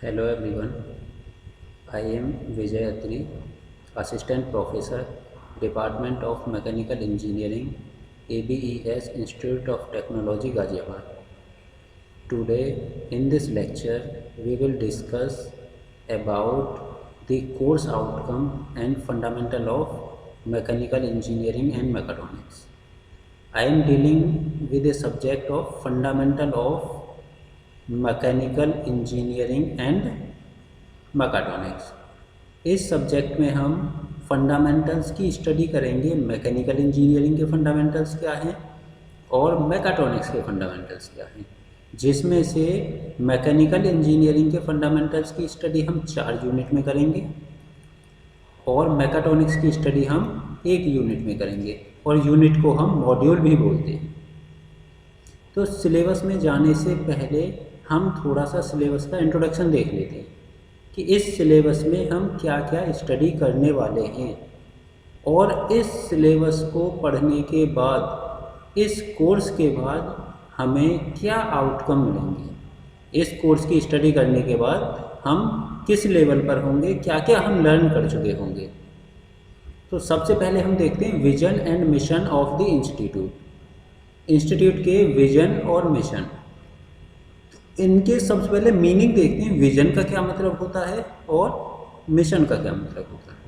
Hello everyone, I am Vijay Atri, Assistant Professor, Department of Mechanical Engineering, ABES Institute of Technology, Ghaziabad. Today in this lecture we will discuss about the course outcome and fundamental of mechanical engineering and mechatronics. I am dealing with the subject of fundamental of mechanical engineering and mechatronics. इस subject में हम fundamentals की study करेंगे। Mechanical engineering के fundamentals क्या हैं और mechatronics के फंडामेंटल्स क्या हैं, जिसमें से मैकेनिकल इंजीनियरिंग के फंडामेंटल्स की स्टडी हम 4 यूनिट में करेंगे और मैकाट्रॉनिक्स की स्टडी हम 1 यूनिट में करेंगे, और यूनिट को हम मॉड्यूल भी बोलते हैं। तो सिलेबस में जाने से पहले हम थोड़ा सा सिलेबस का इंट्रोडक्शन देख लेते हैं कि इस सिलेबस में हम क्या क्या स्टडी करने वाले हैं, और इस सिलेबस को पढ़ने के बाद इस कोर्स के बाद हमें क्या आउटकम मिलेंगे। इस कोर्स की स्टडी करने के बाद हम किस लेवल पर होंगे, क्या क्या हम लर्न कर चुके होंगे। तो सबसे पहले हम देखते हैं vision and mission of the institute के विजन और मिशन। इनके सबसे पहले मीनिंग देखते हैं, विजन का क्या मतलब होता है और मिशन का क्या मतलब होता है।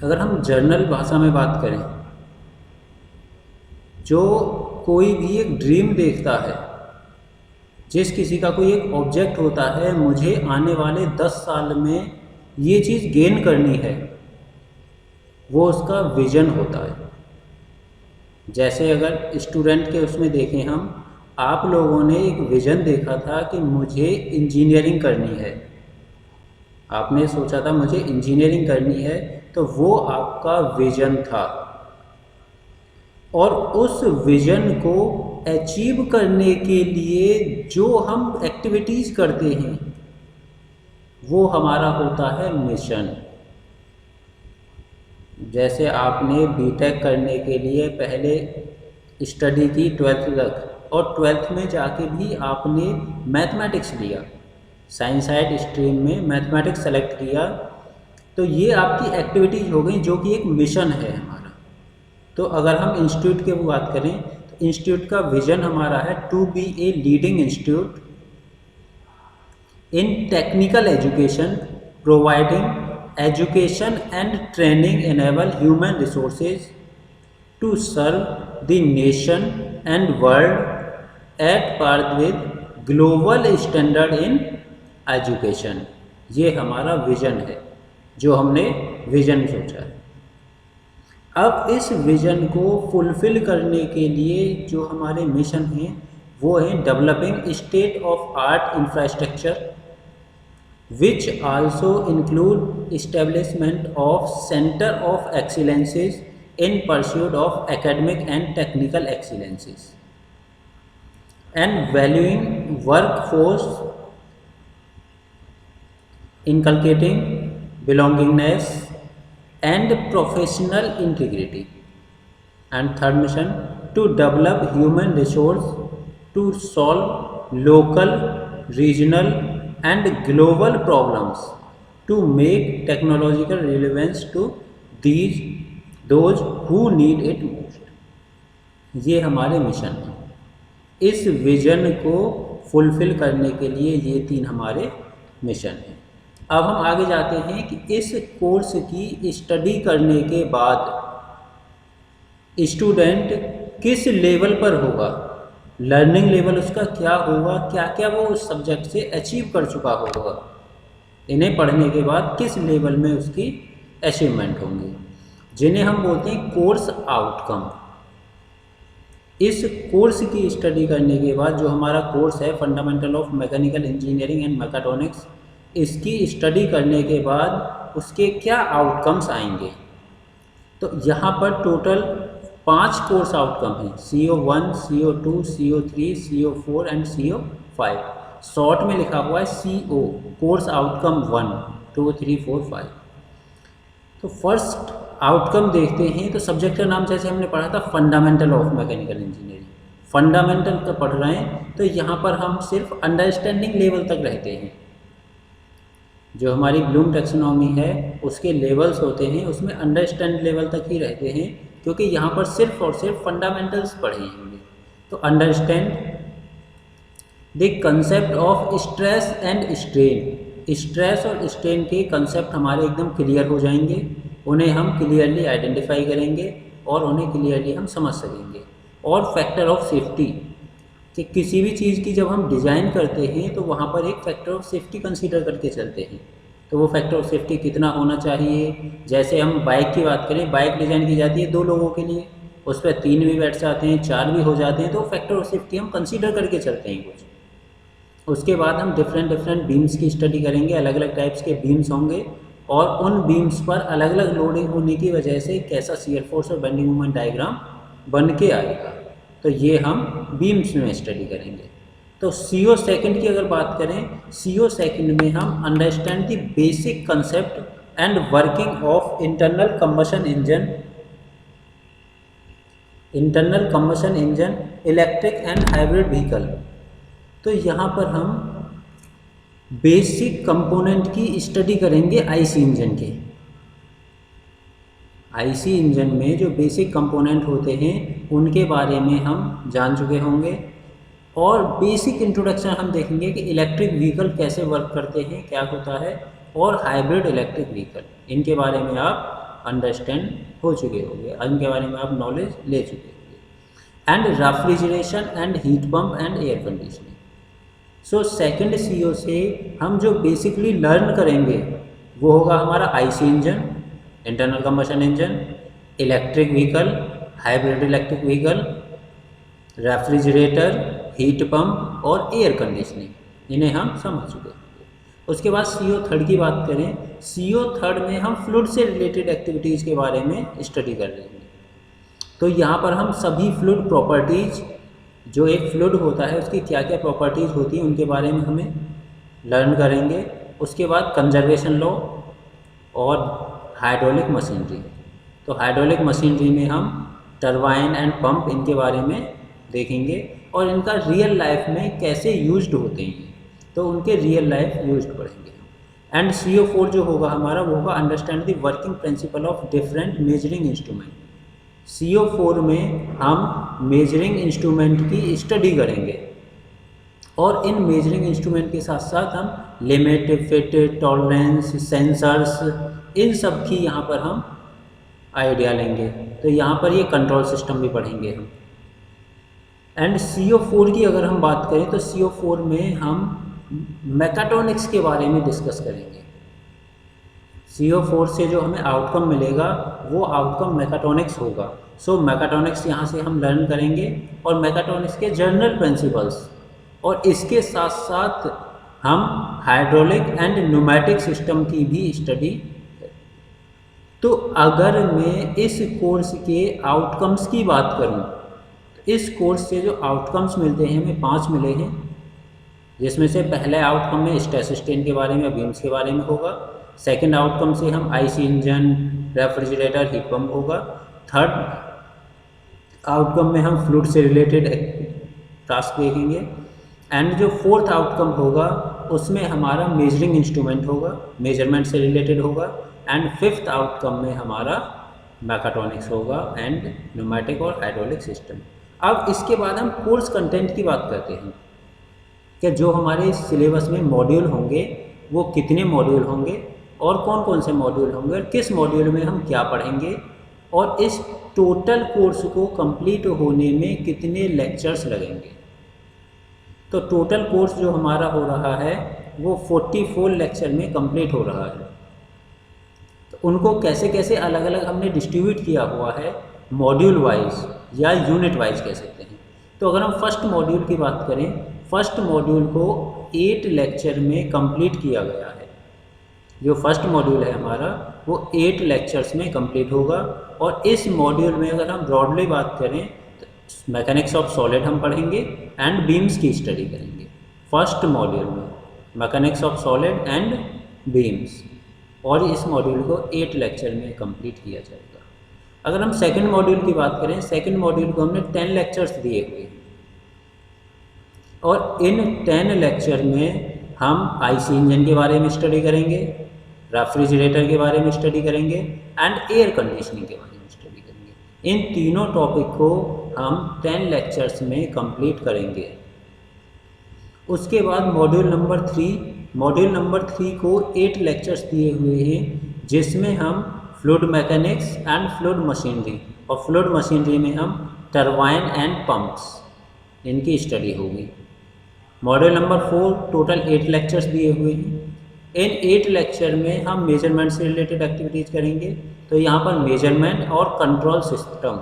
अगर हम जर्नल भाषा में बात करें, जो कोई भी एक ड्रीम देखता है, जिस किसी का कोई एक ऑब्जेक्ट होता है, मुझे आने वाले 10 साल में ये चीज़ गेन करनी है, वो उसका विजन होता है। जैसे अगर स्टूडेंट के उसमें देखें हम, आप लोगों ने एक विज़न देखा था कि मुझे इंजीनियरिंग करनी है, आपने सोचा था मुझे इंजीनियरिंग करनी है, तो वो आपका विज़न था। और उस विज़न को अचीव करने के लिए जो हम एक्टिविटीज़ करते हैं वो हमारा होता है मिशन। जैसे आपने बीटेक करने के लिए पहले स्टडी की 12th तक, और 12th में जाके भी आपने मैथमेटिक्स लिया, साइंस साइड स्ट्रीम में मैथमेटिक्स सेलेक्ट किया, तो ये आपकी एक्टिविटीज़ हो गई जो कि एक मिशन है हमारा। तो अगर हम इंस्टीट्यूट की बात करें तो इंस्टीट्यूट का विजन हमारा है to be a leading institute in technical education, providing education and training enable human resources to serve the nation and world at par with global standard in education। ये हमारा vision है, जो हमने vision सोचा है। अब इस विज़न को फुलफ़िल करने के लिए जो हमारे मिशन हैं वो है developing state of art infrastructure, which also include establishment of center of excellences in pursuit of academic and technical excellences, and valuing workforce, inculcating belongingness and professional integrity. And third mission, to develop human resource to solve local, regional and global problems, to make technological relevance to those who need it most। ये हमारे mission हैं। इस vision को fulfil करने के लिए ये 3 हमारे मिशन हैं। अब हम आगे जाते हैं कि इस कोर्स की स्टडी करने के बाद स्टूडेंट किस लेवल पर होगा, लर्निंग लेवल उसका क्या होगा, क्या क्या वो उस सब्जेक्ट से अचीव कर चुका होगा, इन्हें पढ़ने के बाद किस लेवल में उसकी अचीवमेंट होंगी, जिन्हें हम बोलते हैं कोर्स आउटकम। इस कोर्स की स्टडी करने के बाद जो हमारा कोर्स है fundamental of mechanical engineering and mechatronics, इसकी स्टडी करने के बाद उसके क्या आउटकम्स आएंगे। तो यहाँ पर टोटल 5 कोर्स आउटकम हैं, CO1, CO2, CO3, CO4 and CO5। Short में लिखा हुआ है CO, कोर्स आउटकम 1, 2, 3, 4, 5। तो फर्स्ट आउटकम देखते हैं। तो सब्जेक्ट का नाम जैसे हमने पढ़ा था fundamental of mechanical engineering, fundamental का पढ़ रहे हैं तो यहाँ पर हम सिर्फ अंडरस्टैंडिंग लेवल तक रहते हैं। जो हमारी ब्लूम टैक्सोनॉमी है उसके लेवल्स होते हैं, उसमें अंडरस्टैंड लेवल तक ही रहते हैं, क्योंकि यहाँ पर सिर्फ और सिर्फ फंडामेंटल्स पढ़े होंगे। तो understand the concept of stress and strain, stress और स्ट्रेन के कंसेप्ट हमारे एकदम क्लियर हो जाएंगे, उन्हें हम क्लियरली आइडेंटिफाई करेंगे और उन्हें क्लियरली हम समझ सकेंगे। और फैक्टर ऑफ सेफ्टी, कि किसी भी चीज़ की जब हम डिज़ाइन करते हैं तो वहाँ पर एक फैक्टर ऑफ सेफ्टी कंसीडर करके चलते हैं। तो वो फैक्टर ऑफ सेफ्टी कितना होना चाहिए, जैसे हम बाइक की बात करें, बाइक डिज़ाइन की जाती है 2 लोगों के लिए, उस पर 3 भी बैठ जाते हैं, 4 भी हो जाते हैं, तो फैक्टर ऑफ सेफ्टी हम कंसीडर करके चलते हैं कुछ। उसके बाद हम डिफरेंट बीम्स की स्टडी करेंगे, अलग अलग टाइप्स के बीम्स होंगे और उन बीम्स पर अलग अलग लोडिंग होने की वजह से कैसा शियर फोर्स और बेंडिंग मोमेंट डायग्राम बन के आएगा। तो ये हम बीम्स में स्टडी करेंगे। तो CO सेकंड की अगर बात करें, CO सेकंड में हम understand the basic concept and working of internal combustion engine, electric and hybrid vehicle. तो यहाँ पर हम बेसिक कंपोनेंट की स्टडी करेंगे आईसी इंजन के। आईसी इंजन में जो बेसिक कंपोनेंट होते हैं उनके बारे में हम जान चुके होंगे और बेसिक इंट्रोडक्शन हम देखेंगे कि इलेक्ट्रिक व्हीकल कैसे वर्क करते हैं, क्या होता है, और हाइब्रिड इलेक्ट्रिक व्हीकल, इनके बारे में आप अंडरस्टैंड हो चुके होंगे, इनके बारे में आप नॉलेज ले चुके होंगे। And refrigeration and heat pump and air conditioning. So second CO से हम जो बेसिकली लर्न करेंगे वो होगा हमारा IC engine, internal combustion engine, electric vehicle, hybrid electric vehicle, refrigerator, heat pump और एयर कंडीशनिंग, इन्हें हम समझ चुके हैं। उसके बाद CO थर्ड की बात करें, CO थर्ड में हम फ्लूइड से रिलेटेड एक्टिविटीज़ के बारे में स्टडी कर रहे हैं। तो यहाँ पर हम सभी फ्लूइड प्रॉपर्टीज़, जो एक फ्लूइड होता है उसकी क्या क्या प्रॉपर्टीज़ होती हैं उनके बारे में हमें लर्न करेंगे। उसके बाद कंजर्वेशन लॉ और हाइड्रोलिक मशीनरी। तो हाइड्रोलिक मशीनरी में हम टरबाइन एंड पंप, इनके बारे में देखेंगे और इनका रियल लाइफ में कैसे यूज्ड होते हैं, तो उनके रियल लाइफ यूज्ड पढ़ेंगे। एंड CO4 जो होगा हमारा वो होगा understand the working principle of different measuring instrument. CO4 में हम मेजरिंग इंस्ट्रूमेंट की स्टडी करेंगे और इन मेजरिंग इंस्ट्रूमेंट के साथ साथ हम लिमिट, फिट, टॉलरेंस, सेंसर्स, इन सब की यहाँ पर हम आइडिया लेंगे। तो यहाँ पर ये कंट्रोल सिस्टम भी पढ़ेंगे हम। एंड CO4 की अगर हम बात करें तो CO4 में हम मैकाट्रॉनिक्स के बारे में डिस्कस करेंगे। CO4 से जो हमें आउटकम मिलेगा वो आउटकम मैकाट्रॉनिक्स होगा। सो मैकाट्रॉनिक्स यहाँ से हम लर्न करेंगे और मैकाट्रॉनिक्स के जनरल प्रिंसिपल्स, और इसके साथ साथ हम हाइड्रोलिक एंड न्यूमेटिक सिस्टम की भी स्टडी। तो अगर मैं इस कोर्स के आउटकम्स की बात करूं, इस कोर्स से जो आउटकम्स मिलते हैं हमें 5 मिले हैं, जिसमें से पहले आउटकम में स्ट्रेस स्ट्रेन के बारे में, बीम्स के बारे में होगा। सेकंड आउटकम से हम IC engine, refrigerator, heat pump होगा। थर्ड आउटकम में हम फ्लूइड से रिलेटेड टास्क देखेंगे। एंड जो फोर्थ आउटकम होगा उसमें हमारा मेजरिंग इंस्ट्रूमेंट होगा, मेजरमेंट से रिलेटेड होगा। एंड फिफ्थ आउटकम में हमारा मैकाट्रॉनिक्स होगा एंड न्यूमेटिक और हाइड्रोलिक सिस्टम। अब इसके बाद हम कोर्स कंटेंट की बात करते हैं कि जो हमारे सिलेबस में मॉड्यूल होंगे वो कितने मॉड्यूल होंगे और कौन कौन से मॉड्यूल होंगे और किस मॉड्यूल में हम क्या पढ़ेंगे, और इस टोटल कोर्स को कंप्लीट होने में कितने लेक्चर्स लगेंगे। तो टोटल कोर्स जो हमारा हो रहा है वो 44 लेक्चर में कंप्लीट हो रहा है। तो उनको कैसे कैसे अलग अलग हमने डिस्ट्रीब्यूट किया हुआ है, मॉड्यूल वाइज या यूनिट वाइज कह सकते हैं। तो अगर हम फर्स्ट मॉड्यूल की बात करें, फर्स्ट मॉड्यूल को 8 लेक्चर में कंप्लीट किया गया है। जो फर्स्ट मॉड्यूल है हमारा वो 8 लेक्चर्स में कंप्लीट होगा। और इस मॉड्यूल में अगर हम ब्रॉडली बात करें तो मैकेनिक्स ऑफ सॉलिड हम पढ़ेंगे एंड बीम्स की स्टडी करेंगे। फर्स्ट मॉड्यूल में mechanics of solid and beams, और इस मॉड्यूल को 8 लेक्चर में कंप्लीट किया जाएगा। अगर हम सेकंड मॉड्यूल की बात करें, सेकंड मॉड्यूल को हमने 10 लेक्चर्स दिए हुए हैं। और इन 10 लेक्चर में हम आईसी इंजन के बारे में स्टडी करेंगे, रेफ्रिजरेटर के बारे में स्टडी करेंगे एंड एयर कंडीशनिंग के बारे में स्टडी करेंगे। इन तीनों टॉपिक को हम 10 लेक्चर्स में कंप्लीट करेंगे। उसके बाद मॉड्यूल नंबर 3 को 8 लेक्चर्स दिए हुए हैं, जिसमें हम fluid mechanics and fluid machinery, और फ्लूइड मशीनरी में हम टरबाइन एंड पंप्स, इनकी स्टडी होगी। मॉड्यूल नंबर 4 टोटल 8 लेक्चर्स दिए हुए हैं। इन 8 लेक्चर में हम मेजरमेंट से रिलेटेड एक्टिविटीज़ करेंगे। तो यहाँ पर मेजरमेंट और कंट्रोल सिस्टम,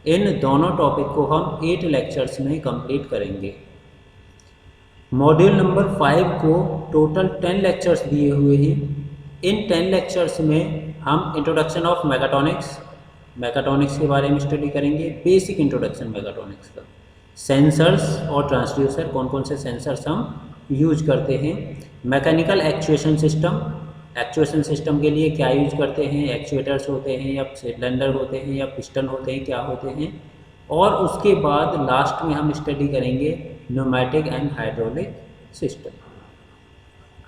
इन दोनों टॉपिक को हम 8 लेक्चर्स में कंप्लीट करेंगे। मॉड्यूल नंबर 5 को टोटल 10 लेक्चर्स दिए हुए हैं। इन 10 लेक्चर्स में हम इंट्रोडक्शन ऑफ मैकाट्रॉनिक्स के बारे में स्टडी करेंगे, बेसिक इंट्रोडक्शन मैकाट्रॉनिक्स का। सेंसर्स और ट्रांसड्यूसर, कौन कौन से सेंसर्स हम यूज करते हैं। मैकेनिकल एक्चुएशन सिस्टम के लिए क्या यूज करते हैं, एक्चुएटर्स होते हैं या सिलेंडर होते हैं या पिस्टन होते हैं, क्या होते हैं। और उसके बाद लास्ट में हम स्टडी करेंगे न्यूमैटिक एंड हाइड्रोलिक सिस्टम।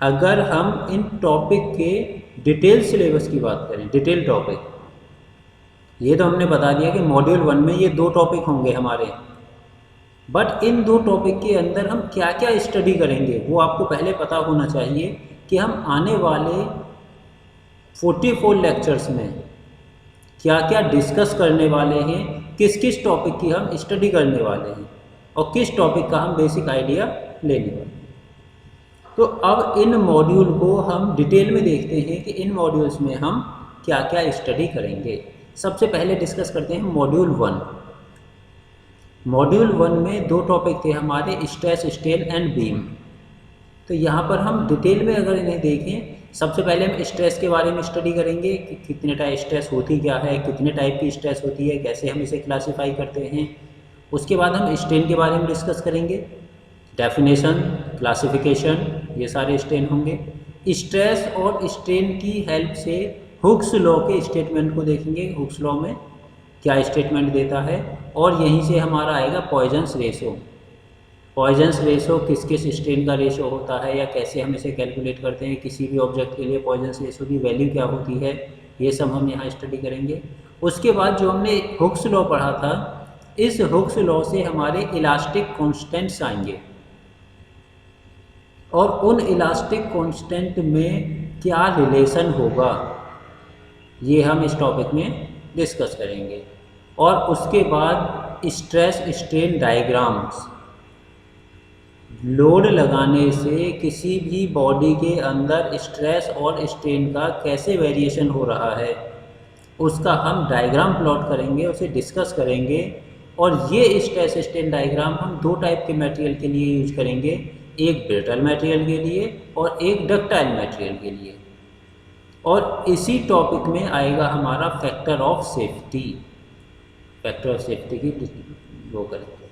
अगर हम इन टॉपिक के डिटेल सिलेबस की बात करें, डिटेल टॉपिक, ये तो हमने बता दिया कि मॉड्यूल 1 में ये 2 टॉपिक होंगे हमारे, बट इन 2 टॉपिक के अंदर हम क्या क्या स्टडी करेंगे वो आपको पहले पता होना चाहिए कि हम आने वाले 44 लेक्चर्स में क्या क्या डिस्कस करने वाले हैं, किस किस टॉपिक की हम स्टडी करने वाले हैं और किस टॉपिक का हम बेसिक आइडिया लेने वाले हैं। तो अब इन मॉड्यूल को हम डिटेल में देखते हैं कि इन मॉड्यूल्स में हम क्या क्या स्टडी करेंगे। सबसे पहले डिस्कस करते हैं मॉड्यूल 1। मॉड्यूल 1 में 2 टॉपिक थे हमारे, स्ट्रेस, स्ट्रेन एंड बीम। तो यहाँ पर हम डिटेल में अगर इन्हें देखें, सबसे पहले हम स्ट्रेस के बारे में स्टडी करेंगे कि कितने टाइप स्ट्रेस होती क्या है, कितने टाइप की स्ट्रेस होती है, कैसे हम इसे क्लासीफाई करते हैं। उसके बाद हम स्ट्रेन के बारे में डिस्कस करेंगे, डेफिनेशन, क्लासिफिकेशन, ये सारे स्ट्रेन होंगे। स्ट्रेस और स्ट्रेन की हेल्प से हुक्स लॉ के स्टेटमेंट को देखेंगे, हुक्स लॉ में क्या स्टेटमेंट देता है। और यहीं से हमारा आएगा पॉइजन्स रेशो। पॉइजन्स रेशो किस किस स्ट्रेन का रेशो होता है या कैसे हम इसे कैलकुलेट करते हैं, किसी भी ऑब्जेक्ट के लिए पॉइजन्स रेशो की वैल्यू क्या होती है, ये सब हम यहाँ स्टडी करेंगे। उसके बाद जो हमने हुक्स लॉ पढ़ा था, इस हुक्स लॉ से हमारे इलास्टिक कॉन्स्टेंट्स आएंगे और उन इलास्टिक कांस्टेंट में क्या रिलेशन होगा, ये हम इस टॉपिक में डिस्कस करेंगे। और उसके बाद स्ट्रेस स्ट्रेन डायग्राम्स, लोड लगाने से किसी भी बॉडी के अंदर स्ट्रेस और स्ट्रेन का कैसे वेरिएशन हो रहा है, उसका हम डायग्राम प्लॉट करेंगे, उसे डिस्कस करेंगे। और ये स्ट्रेस स्ट्रेन डायग्राम हम 2 टाइप के मटेरियल के लिए यूज करेंगे, एक ब्रिटल मटेरियल के लिए और एक डक्टाइल मटेरियल के लिए। और इसी टॉपिक में आएगा हमारा फैक्टर ऑफ सेफ्टी की वो करेंगे।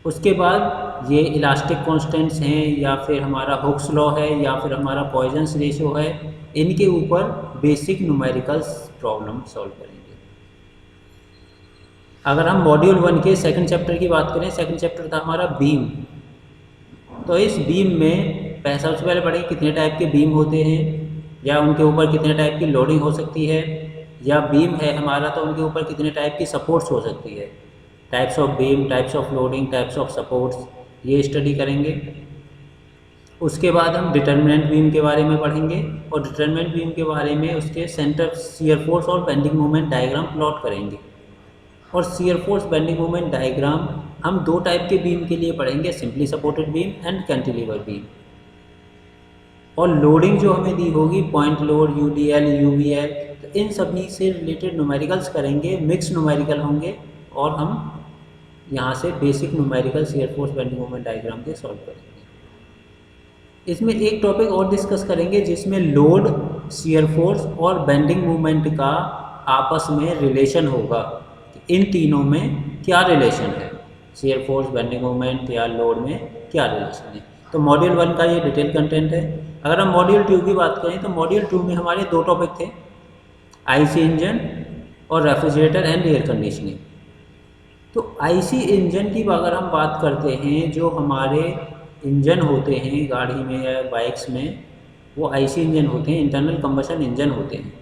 उसके बाद ये इलास्टिक कांस्टेंट्स हैं या फिर हमारा हुक्स लॉ है या फिर हमारा पॉइजन्स रेशो है, इनके ऊपर बेसिक न्यूमेरिकल्स प्रॉब्लम सॉल्व करेंगे। अगर हम मॉड्यूल 1 के सेकंड चैप्टर की बात करें, सेकंड चैप्टर था हमारा बीम। तो इस बीम में सबसे पहले पढ़ेंगे कितने टाइप के बीम होते हैं या उनके ऊपर कितने टाइप की लोडिंग हो सकती है, या बीम है हमारा तो उनके ऊपर कितने टाइप की सपोर्ट्स हो सकती है, types of beam, types of loading, types of supports, ये स्टडी करेंगे। उसके बाद हम डिटर्मिनेंट बीम के बारे में पढ़ेंगे और डिटर्मिनेंट बीम के बारे में उसके सेंटर शियर फोर्स और बेंडिंग मोमेंट डायग्राम प्लॉट करेंगे। और shear force bending moment diagram हम 2 टाइप के बीम के लिए पढ़ेंगे, simply supported beam and cantilever beam. और लोडिंग जो हमें दी होगी, पॉइंट लोड, यूडीएल, यूवीएल, तो इन सभी से रिलेटेड न्यूमेरिकल्स करेंगे, मिक्स न्यूमेरिकल होंगे और हम यहाँ से basic numerical shear force bending moment diagram के सॉल्व करेंगे। इसमें एक टॉपिक और डिस्कस करेंगे जिसमें लोड, शियर फोर्स और बेंडिंग मोमेंट का आपस में रिलेशन होगा, इन तीनों में क्या रिलेशन है, शियर फोर्स, बेंडिंग मोमेंट या लोड में क्या रिलेशन है। तो मॉड्यूल 1 का ये डिटेल कंटेंट है। अगर हम मॉड्यूल 2 की बात करें तो मॉड्यूल 2 में हमारे 2 टॉपिक थे, आईसी इंजन और रेफ्रिजरेटर एंड एयर कंडीशनिंग। तो आईसी इंजन की अगर हम बात करते हैं, जो हमारे इंजन होते हैं गाड़ी में या बाइक्स में, वो आईसी इंजन होते हैं, इंटरनल कंबशन इंजन होते हैं।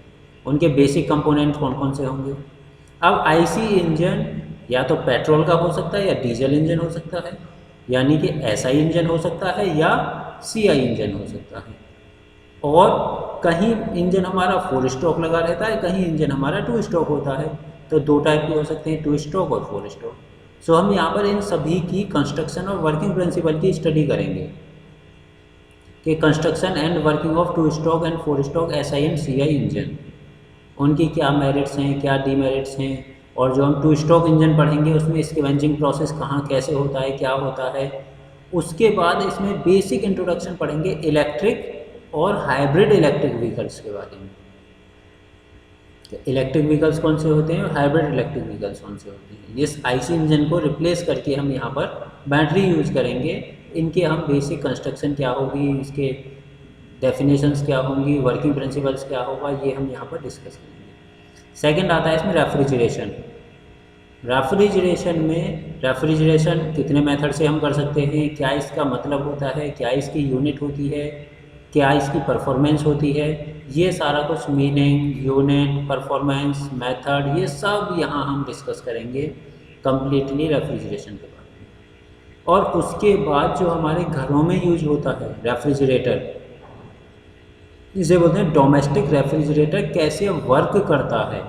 उनके बेसिक कंपोनेंट कौन कौन से होंगे? अब आईसी इंजन या तो पेट्रोल का हो सकता है या डीजल इंजन हो सकता है, यानी कि एसआई इंजन हो सकता है या सीआई इंजन हो सकता है। और कहीं इंजन हमारा 4 स्ट्रोक लगा रहता है, कहीं इंजन हमारा 2 स्ट्रोक होता है। तो 2 टाइप के हो सकते हैं, 2 स्ट्रोक और 4 स्ट्रोक। सो हम यहाँ पर इन सभी की कंस्ट्रक्शन और वर्किंग प्रिंसिपल की स्टडी करेंगे कि construction and working of 2 stroke and 4 stroke SI and CI engine, उनकी क्या मेरिट्स हैं, क्या डीमेरिट्स हैं। और जो हम 2 स्ट्रोक इंजन पढ़ेंगे उसमें स्कैवेंजिंग प्रोसेस कहाँ कैसे होता है, क्या होता है। उसके बाद इसमें बेसिक इंट्रोडक्शन पढ़ेंगे इलेक्ट्रिक और हाइब्रिड इलेक्ट्रिक व्हीकल्स के बारे में। इलेक्ट्रिक व्हीकल्स कौन से होते हैं और हाइब्रिड इलेक्ट्रिक व्हीकल्स कौन से होते हैं। इस आईसी इंजन को रिप्लेस करके हम यहाँ पर बैटरी यूज करेंगे। इनके हम बेसिक कंस्ट्रक्शन क्या होगी, इसके डेफिनेशंस क्या होंगी, वर्किंग प्रिंसिपल्स क्या होगा, ये हम यहाँ पर डिस्कस करेंगे। सेकंड आता है इसमें रेफ्रिजरेशन। रेफ्रिजरेशन कितने मेथड से हम कर सकते हैं, क्या इसका मतलब होता है, क्या इसकी यूनिट होती है, क्या इसकी परफॉर्मेंस होती है, ये सारा कुछ मीनिंग, यूनिट, परफॉर्मेंस, मेथड, ये सब यहाँ हम डिस्कस करेंगे कम्प्लीटली रेफ्रिजरेशन के बारे में। और उसके बाद जो हमारे घरों में यूज होता है रेफ्रिजरेटर, इसे बोलते हैं डोमेस्टिक रेफ्रिजरेटर, कैसे वर्क करता है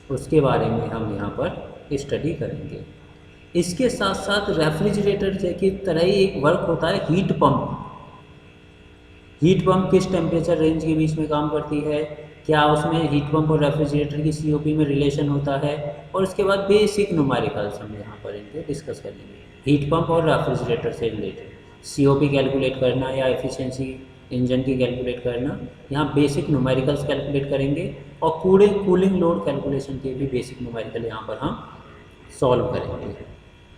उसके बारे में हम यहाँ पर स्टडी करेंगे। इसके साथ साथ रेफ्रिजरेटर की तरह ही एक वर्क होता है हीट पंप। हीट पंप किस टेम्परेचर रेंज के बीच में काम करती है, क्या उसमें हीट पंप और रेफ्रिजरेटर की सीओपी में रिलेशन होता है। और उसके बाद बेसिक न्यूमेरिकल्स हम यहाँ पर इनके डिस्कस करेंगे। हीट पंप और रेफ्रिजरेटर से रिलेटेड सीओपी कैलकुलेट करना या एफिशिएंसी इंजन की कैलकुलेट करना, यहाँ बेसिक न्यूमेरिकल्स कैलकुलेट करेंगे। और कूलिंग लोड कैलकुलेशन के भी बेसिक न्यूमेरिकल यहाँ पर हम सॉल्व करेंगे।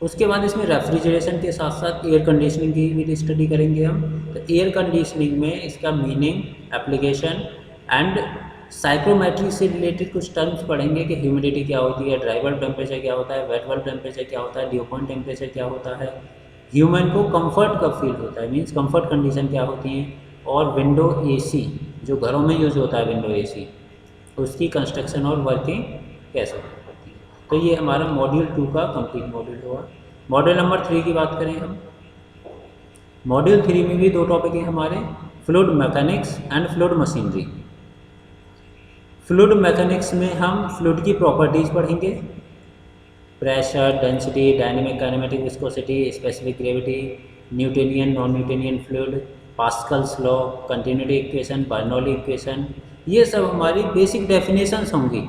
उसके बाद इसमें रेफ्रिजरेशन के साथ साथ एयर कंडीशनिंग की भी स्टडी करेंगे हम। तो एयर कंडीशनिंग में इसका मीनिंग, एप्लीकेशन एंड साइक्रोमेट्री से रिलेटेड कुछ टर्म्स पढ़ेंगे कि ह्यूमिडिटी क्या होती है, ड्राई बल्ब टेम्परेचर क्या होता है, वेट बल्ब टेम्परेचर क्या होता है, ड्यू पॉइंट टेम्परेचर क्या होता है, ह्यूमन को कंफर्ट कब फील होता है, मीन्स कंफर्ट कंडीशन क्या होती हैं, और विंडो एसी जो घरों में यूज होता है विंडो एसी, उसकी कंस्ट्रक्शन और वर्किंग कैसे होती है। तो ये हमारा मॉड्यूल 2 का कंप्लीट मॉड्यूल हुआ। मॉड्यूल नंबर 3 की बात करें हम, मॉड्यूल 3 में भी 2 टॉपिक हैं हमारे, fluid mechanics and fluid machinery. Fluid mechanics में हम फ्लूइड की प्रॉपर्टीज़ पढ़ेंगे, pressure, density, dynamic, kinematic, viscosity, specific gravity, Newtonian, non Newtonian fluid, Pascal's law, continuity equation, Bernoulli equation, ये सब हमारी बेसिक डेफिनेशंस होंगी।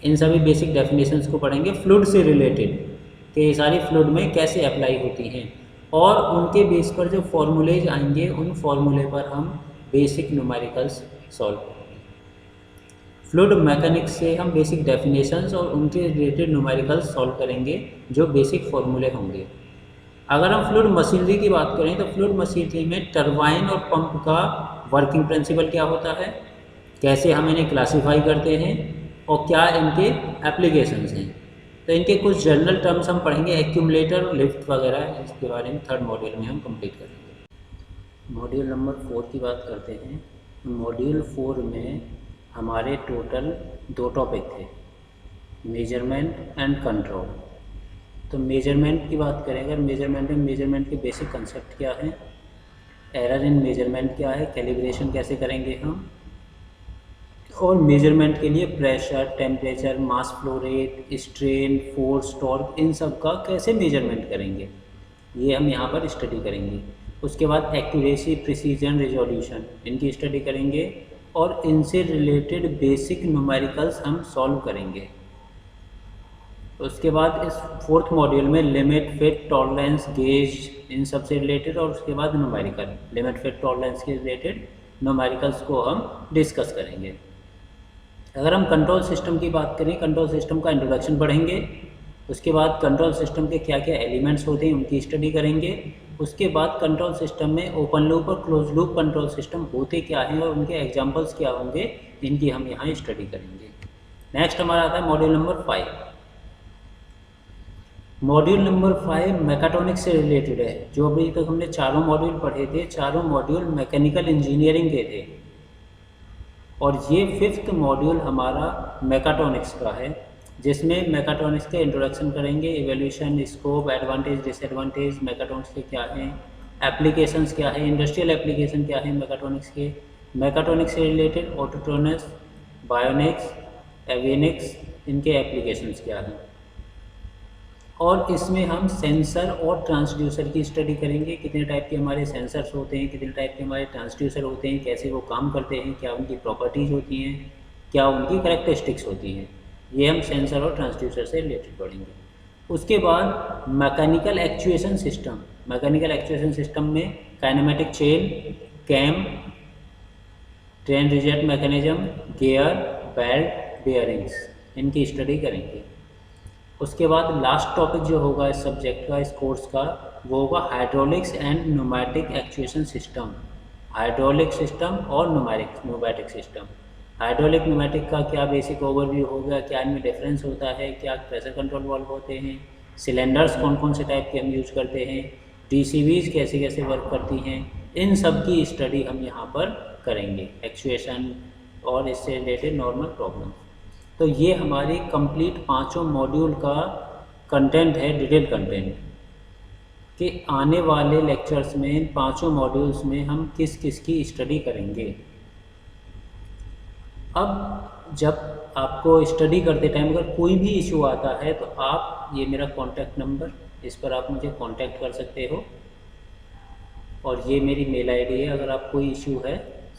इन सभी बेसिक डेफिनेशंस को पढ़ेंगे फ्लूइड से रिलेटेड, कि ये सारी फ्लूइड में कैसे अप्लाई होती हैं। और उनके बेस पर जो फॉर्मूलेज आएंगे, उन फॉर्मूले पर हम बेसिक न्यूमेरिकल्स सॉल्व करेंगे। फ्लूइड मैकेनिक्स से हम बेसिक डेफिनेशंस और उनके रिलेटेड न्यूमेरिकल्स सॉल्व करेंगे, जो बेसिक फॉर्मूले होंगे। अगर हम फ्लूइड मशीनरी की बात करें तो फ्लूइड मशीनरी में टरबाइन और पंप का वर्किंग प्रिंसिपल क्या होता है, कैसे हम इन्हें क्लासीफाई करते हैं, और क्या इनके एप्लीकेशंस हैं। तो इनके कुछ जनरल टर्म्स हम पढ़ेंगे, एक्यूमुलेटर, लिफ्ट वगैरह, इसके बारे में थर्ड मॉड्यूल में हम कंप्लीट करेंगे। मॉड्यूल नंबर 4 की बात करते हैं। मॉड्यूल 4 में हमारे टोटल 2 टॉपिक थे, मेजरमेंट एंड कंट्रोल। तो मेजरमेंट की बात करें अगर, मेजरमेंट के बेसिक कंसेप्ट क्या हैं, एरर इन मेजरमेंट क्या है, कैलिब्रेशन कैसे करेंगे हम, और मेजरमेंट के लिए pressure, temperature, mass flow rate, strain, force, torque, इन सब का कैसे मेजरमेंट करेंगे, ये हम यहाँ पर स्टडी करेंगे। उसके बाद एक्यूरेसी, प्रिसीजन, रिजोल्यूशन, इनकी स्टडी करेंगे। और इनसे रिलेटेड बेसिक न्यूमेरिकल्स हम सॉल्व करेंगे। उसके बाद इस 4th मॉड्यूल में लिमिट, फिट, टॉलरेंस, गेज, इन सब से रिलेटेड, और उसके बाद न्यूमेरिकल, लिमिट, फिट, टॉलरेंस के रिलेटेड न्यूमेरिकल्स को हम डिस्कस करेंगे। अगर हम कंट्रोल सिस्टम की बात करें, कंट्रोल सिस्टम का इंट्रोडक्शन पढ़ेंगे। उसके बाद कंट्रोल सिस्टम के क्या क्या एलिमेंट्स होते हैं उनकी स्टडी करेंगे। उसके बाद कंट्रोल सिस्टम में ओपन लूप और क्लोज लूप कंट्रोल सिस्टम होते क्या हैं और उनके एग्जांपल्स क्या होंगे, इनकी हम यहाँ स्टडी करेंगे। नेक्स्ट हमारा आता है module number 5। Module number 5 mechatronics से रिलेटेड है। जो अभी तक हमने चारों मॉड्यूल पढ़े थे, चारों मॉड्यूल मैकेनिकल इंजीनियरिंग के थे, और ये 5th मॉड्यूल हमारा मैकाट्रॉनिक्स का है, जिसमें मैकाट्रॉनिक्स के इंट्रोडक्शन करेंगे, evolution, scope, advantage, disadvantage mechatronics के क्या हैं, एप्लीकेशंस क्या है, इंडस्ट्रियल एप्लीकेशन क्या है मैकाट्रॉनिक्स के, मैकाट्रॉनिक्स से रिलेटेड ऑटोट्रोनस, बायोनिक्स, एवियनिक्स, इनके एप्लीकेशंस क्या हैं। और इसमें हम सेंसर और ट्रांसड्यूसर की स्टडी करेंगे, कितने टाइप के हमारे सेंसर्स होते हैं, कितने टाइप के हमारे ट्रांसड्यूसर होते हैं, कैसे वो काम करते हैं, क्या उनकी प्रॉपर्टीज़ होती हैं, क्या उनकी कैरेक्टरिस्टिक्स होती हैं। ये हम सेंसर और ट्रांसड्यूसर से रिलेटेड पढ़ेंगे। उसके बाद mechanical actuation system, mechanical actuation system में kinematic chain, cam, train ratchet mechanism, gear, belt, bearings, इनकी स्टडी करेंगे। उसके बाद लास्ट टॉपिक जो होगा इस सब्जेक्ट का, इस कोर्स का, वो होगा hydraulics and pneumatic actuation system. Hydraulic system और न्यूमैटिक सिस्टम। हाइड्रोलिक न्यूमैटिक का क्या बेसिक ओवरव्यू होगा, क्या इनमें डिफरेंस होता है, क्या प्रेशर कंट्रोल वाल्व होते हैं, सिलेंडर्स कौन कौन से टाइप के हम यूज करते हैं, डीसीवीज कैसे कैसे वर्क करती हैं, इन सब की स्टडी हम यहाँ पर करेंगे, एक्चुएशन और इससे रिलेटेड नॉर्मल प्रॉब्लम। तो ये हमारी कंप्लीट पांचों मॉड्यूल का कंटेंट है, डिटेल कंटेंट कि आने वाले लेक्चर्स में इन पांचों मॉड्यूल्स में हम किस किस की स्टडी करेंगे। अब जब आपको स्टडी करते टाइम अगर कोई भी इशू आता है तो आप, ये मेरा कॉन्टैक्ट नंबर, इस पर आप मुझे कॉन्टैक्ट कर सकते हो, और ये मेरी मेल आईडी है। अगर आप कोई इशू है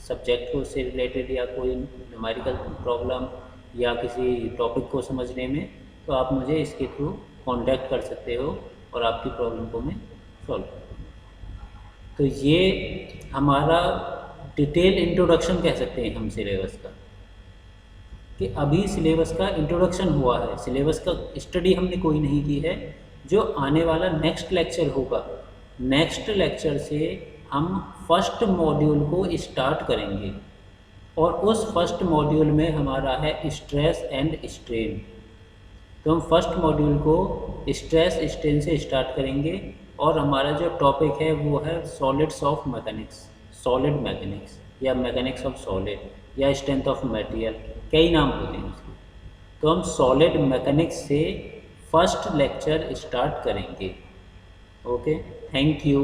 सब्जेक्ट को से रिलेटेड या कोई न्यूमेरिकल प्रॉब्लम या किसी टॉपिक को समझने में, तो आप मुझे इसके थ्रू कांटेक्ट कर सकते हो और आपकी प्रॉब्लम को मैं सॉल्व करूँ। तो ये हमारा डिटेल इंट्रोडक्शन कह सकते हैं हम सिलेबस का, कि अभी सिलेबस का इंट्रोडक्शन हुआ है, सिलेबस का स्टडी हमने कोई नहीं की है। जो आने वाला नेक्स्ट लेक्चर होगा, नेक्स्ट लेक्चर से हम फर्स्ट मॉड्यूल को स्टार्ट करेंगे, और उस फर्स्ट मॉड्यूल में हमारा है स्ट्रेस एंड स्ट्रेन। तो हम फर्स्ट मॉड्यूल को स्ट्रेस स्ट्रेन से स्टार्ट करेंगे, और हमारा जो टॉपिक है वो है solids of mechanics, solid mechanics या मैकेनिक्स ऑफ सॉलिड या स्ट्रेंथ ऑफ मटेरियल, कई नाम होते हैं उसके। तो हम सॉलिड मैकेनिक्स से फर्स्ट लेक्चर स्टार्ट करेंगे। Okay, thank you.